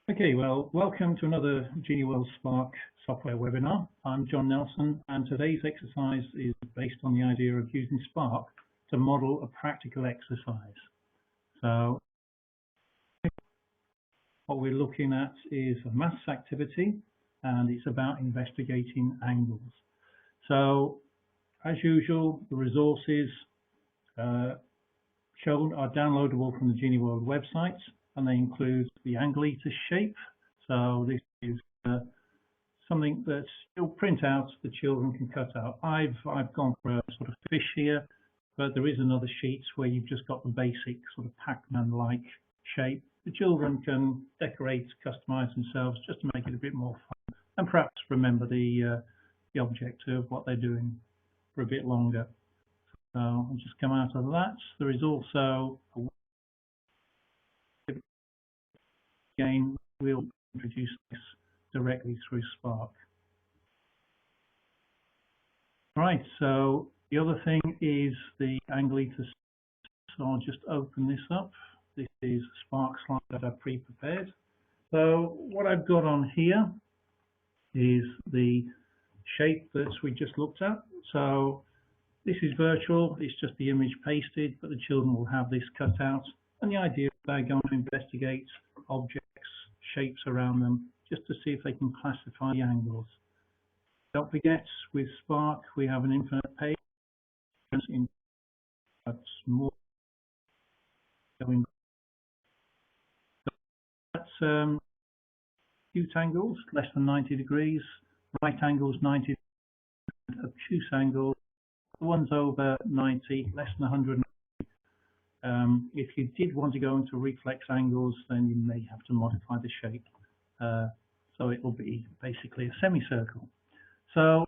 Okay, well, welcome to another GenieWorld Spark software webinar. I'm John Nelson, and today's exercise is based on the idea of using Spark to model a practical exercise. So what we're looking at is a maths activity, and it's about investigating angles. So as usual, the resources shown are downloadable from the GenieWorld website, and they include the angleater shape. So this is something that you'll print out, the children can cut out. I've gone for a sort of fish here, but there is another sheet where you've just got the basic sort of Pac-Man-like shape. The children can decorate, customize themselves just to make it a bit more fun, and perhaps remember the object of what they're doing for a bit longer. So I'll just come out of that. There is also a again, we'll introduce this directly through Spark. Right, so the other thing is the angleater. So I'll just open this up. This is a Spark slide that I've pre-prepared. So what I've got on here is the shape that we just looked at. So this is virtual, it's just the image pasted, but the children will have this cut out. And the idea is they're going to investigate objects, shapes around them, just to see if they can classify the angles. Don't forget, with Spark, we have an infinite page. That's more going. That's acute angles, less than 90 degrees. Right angles, 90 degrees. Obtuse angles, the ones over 90, less than 100. If you did want to go into reflex angles, then you may have to modify the shape. So it will be basically a semicircle. So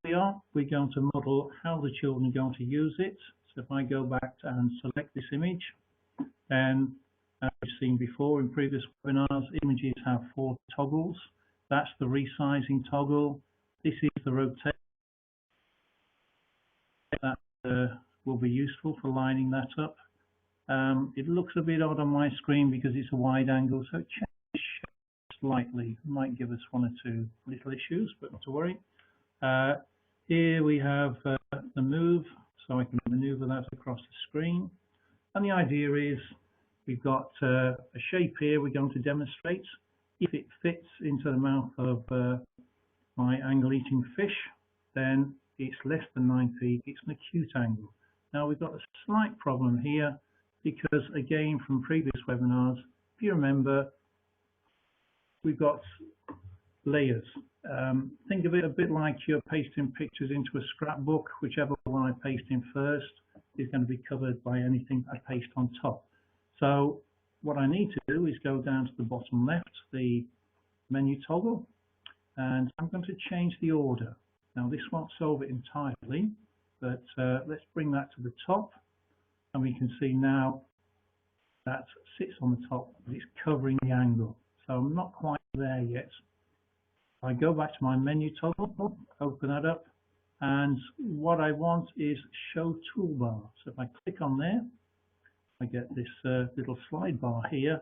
we're going to model how the children are going to use it. So if I go back and select this image, then as we've seen before in previous webinars, images have 4 toggles. That's the resizing toggle. This is the rotate. That will be useful for lining that up. It looks a bit odd on my screen because it's a wide angle, so change slightly. Might give us 1 or 2 little issues, but not to worry. Here we have the move, so I can maneuver that across the screen. And the idea is we've got a shape here we're going to demonstrate. If it fits into the mouth of my angle-eating fish, then it's less than 90, it's an acute angle. Now we've got a slight problem here because, again, from previous webinars, if you remember, we've got layers. Think of it a bit like you're pasting pictures into a scrapbook. Whichever one I paste in first is going to be covered by anything I paste on top. So what I need to do is go down to the bottom left, the menu toggle, and I'm going to change the order. Now this won't solve it entirely, but let's bring that to the top, and we can see now that sits on the top, but it's covering the angle. So I'm not quite there yet. I go back to my menu toggle, open that up, and what I want is show toolbar. So if I click on there, I get this little slide bar here.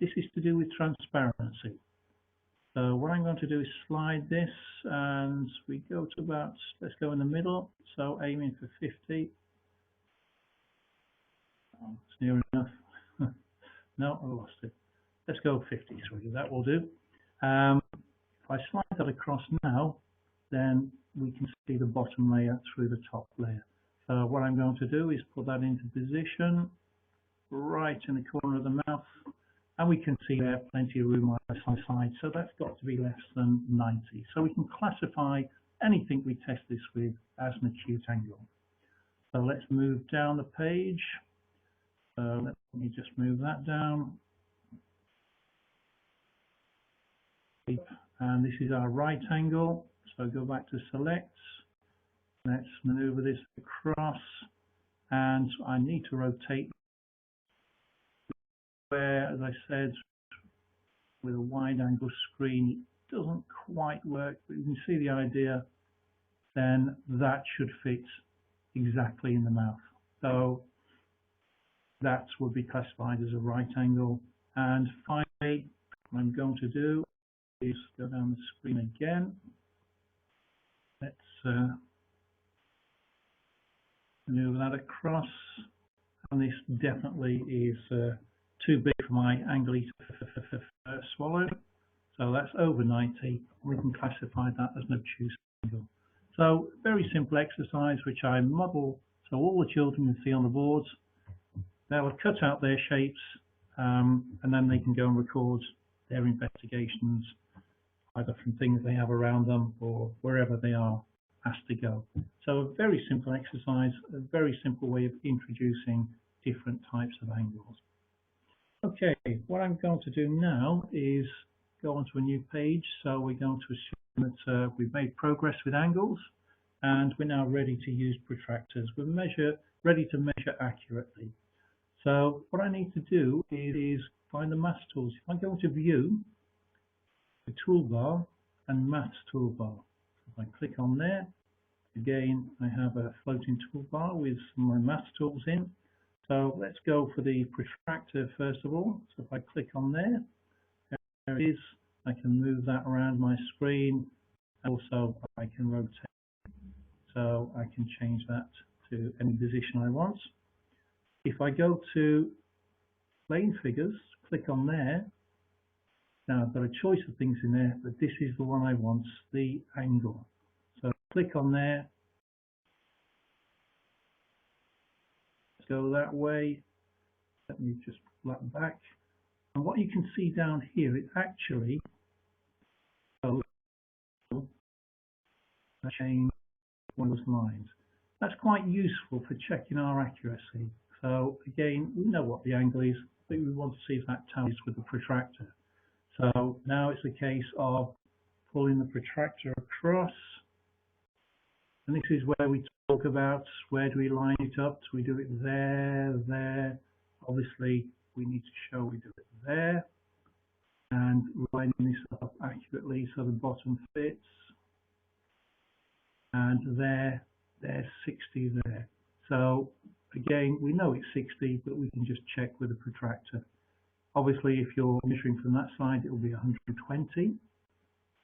This is to do with transparency. So what I'm going to do is slide this, and we go to about, let's go in the middle, so aiming for 50. Oh, it's near enough. No, I lost it. Let's go 53, that will do. If I slide that across now, then we can see the bottom layer through the top layer. So what I'm going to do is put that into position right in the corner of the mouth, and we can see there plenty of room on the side, so that's got to be less than 90. So we can classify anything we test this with as an acute angle. So let's move down the page. So let me just move that down. And this is our right angle. So go back to select. Let's maneuver this across. And I need to rotate where, as I said, with a wide angle screen, it doesn't quite work, but you can see the idea. Then that should fit exactly in the mouth. So that would be classified as a right angle. And finally, what I'm going to do is go down the screen again. Let's move that across. And this definitely is too big for my angle to swallow. So that's over 90. We can classify that as an obtuse angle. So very simple exercise which I model so all the children can see on the boards. They'll cut out their shapes and then they can go and record their investigations either from things they have around them or wherever they are asked to go. So a very simple exercise, a very simple way of introducing different types of angles. Okay, what I'm going to do now is go onto a new page. So we're going to assume that we've made progress with angles and we're now ready to use protractors. We're ready to measure accurately. So what I need to do is find the maths tools. If I go to View, the Toolbar and Maths Toolbar. If I click on there, again I have a floating toolbar with some of my maths tools in. So let's go for the protractor first of all. So if I click on there, there it is. I can move that around my screen. Also, I can rotate. So I can change that to any position I want. If I go to plane figures, click on there. Now I've got a choice of things in there, but this is the one I want, the angle. So click on there. Let's go that way. Let me just pull that back. And what you can see down here is actually change one of those lines. That's quite useful for checking our accuracy. So again, we know what the angle is, but we want to see if that tallies with the protractor. So now it's a case of pulling the protractor across. And this is where we talk about where do we line it up. So we do it there, there. Obviously, we need to show we do it there. And lining this up accurately so the bottom fits. And there, there's 60 there. So again, we know it's 60, but we can just check with a protractor. Obviously, if you're measuring from that side, it will be 120.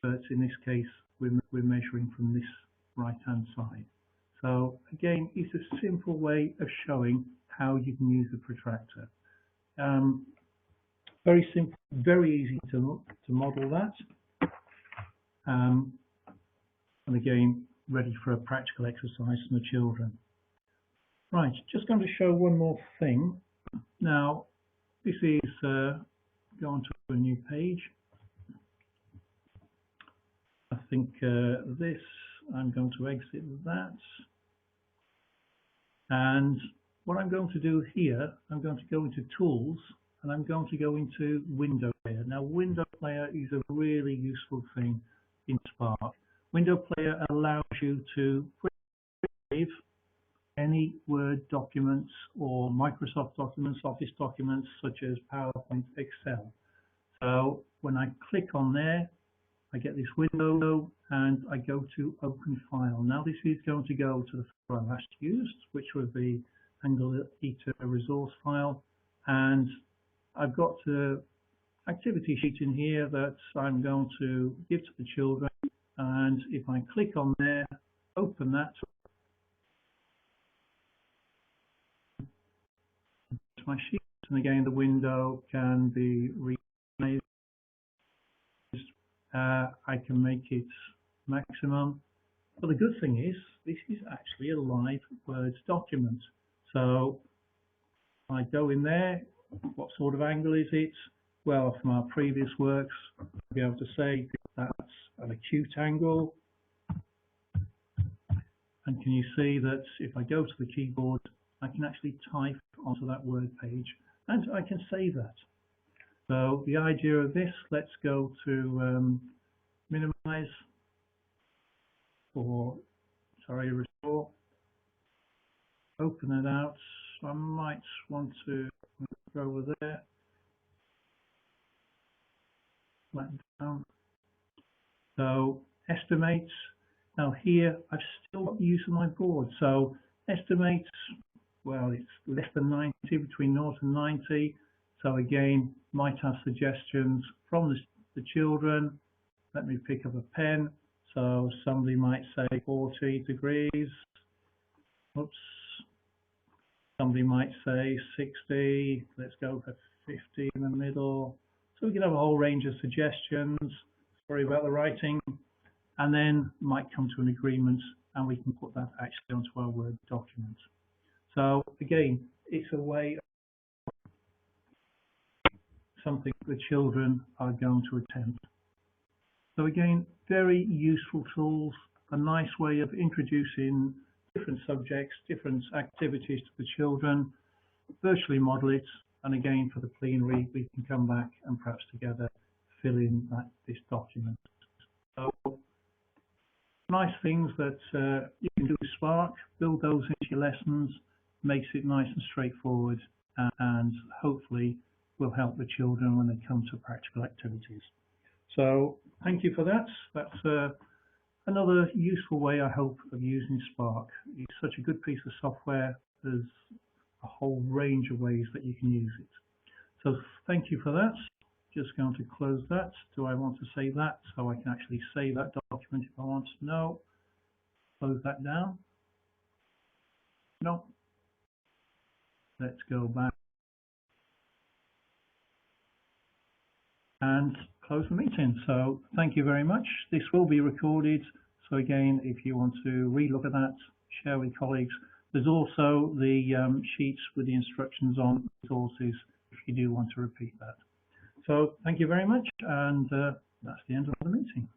But in this case, we're measuring from this right-hand side. So again, it's a simple way of showing how you can use the protractor. Very simple, very easy to model that. And again, ready for a practical exercise from the children. Right, just going to show one more thing. Now, this is going to a new page. I think this, I'm going to exit that. And what I'm going to do here, I'm going to go into Tools, and I'm going to go into Window Player. Now, Window Player is a really useful thing in Spark. Window Player allows you to save any Word documents or Microsoft documents, Office documents, such as PowerPoint, Excel. So when I click on there, I get this window and I go to Open File. Now this is going to go to the file I last used, which was the Angle Eater resource file. And I've got the activity sheet in here that I'm going to give to the children. And if I click on there, open that, my sheet, and again the window can be resized. I can make it maximum. But the good thing is, this is actually a live Word document. So I go in there, what sort of angle is it? Well, from our previous works, I'll be able to say that's an acute angle. And can you see that if I go to the keyboard, I can actually type onto that Word page and I can save that. So the idea of this, let's go to minimize or, sorry, restore. Open it out. I might want to go over there. Flatten down. So estimate. Now here I've still got the use of my board. So estimate, well, it's less than 90, between 0 and 90. So again, might have suggestions from the children. Let me pick up a pen. So somebody might say 40 degrees. Oops. Somebody might say 60. Let's go for 50 in the middle. So we can have a whole range of suggestions. Sorry about the writing. And then might come to an agreement, and we can put that actually onto our Word document. So again, it's a way of something the children are going to attempt. So again, very useful tools, a nice way of introducing different subjects, different activities to the children, virtually model it, and again for the plenary we can come back and perhaps together fill in this document. So nice things that you can do with Spark, build those into your lessons, makes it nice and straightforward, and hopefully will help the children when they come to practical activities. So thank you for that. That's another useful way, I hope, of using Spark. It's such a good piece of software. There's a whole range of ways that you can use it. So thank you for that. Just going to close that. Do I want to save that? So I can actually save that document if I want. No. Close that down. No. Let's go back and close the meeting. So thank you very much. This will be recorded. So again, if you want to relook at that, share with colleagues. There's also the sheets with the instructions on resources if you do want to repeat that. So thank you very much, and that's the end of the meeting.